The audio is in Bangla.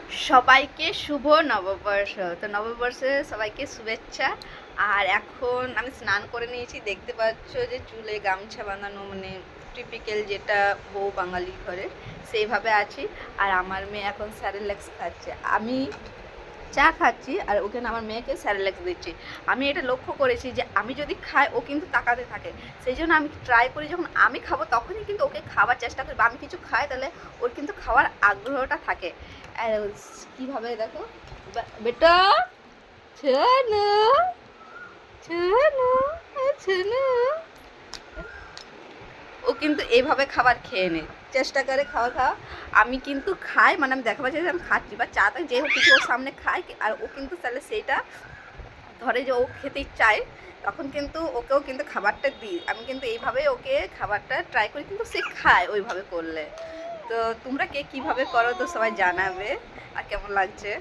সবাইকে শুভ নববর্ষ। তো নববর্ষে সবাইকে শুভেচ্ছা। আর এখন আমি স্নান করে নিয়েছি, দেখতে পাচ্ছ যে চুলে গামছা বাঁধানো, মানে টিপিক্যাল যেটা বউ বাঙালি ঘরের সেইভাবে আছি। আর আমার মেয়ে এখন স্যারেলেক্স খাচ্ছে, আমি চা খাচ্ছি, আর ওখানে আমার মেয়েকে স্যারেলেক্স দিচ্ছি। আমি এটা লক্ষ্য করেছি যে আমি যদি খাই ও কিন্তু তাকাতে থাকে, সেই জন্য আমি ট্রাই করি যখন আমি খাবো তখনই কিন্তু ওকে খাওয়ার চেষ্টা করি, বা আমি কিছু খাই তাহলে ওর কিন্তু খাওয়ার আগ্রহটা থাকে। আর কীভাবে দেখো বেটা, ছানু ছানু ছানু, ও কিন্তু এইভাবে খাবার খেয়ে নেয়, চেষ্টা করে খাওয়া খাওয়া। আমি কিন্তু খাই, মানে আমি দেখা পাচ্ছি যে আমি খাচ্ছি বা চাটা যে হোক কিছু ওর সামনে খাই, আর ও কিন্তু তাহলে সেইটা ধরে যে ও খেতে চায়, তখন কিন্তু ওকেও কিন্তু খাবারটা দিই। আমি কিন্তু এইভাবে ওকে খাবারটা ট্রাই করি, কিন্তু সে খায় ওইভাবে করলে। তো তোমরা কে কীভাবে করো তো সবাই জানাবে, আর কেমন লাগছে।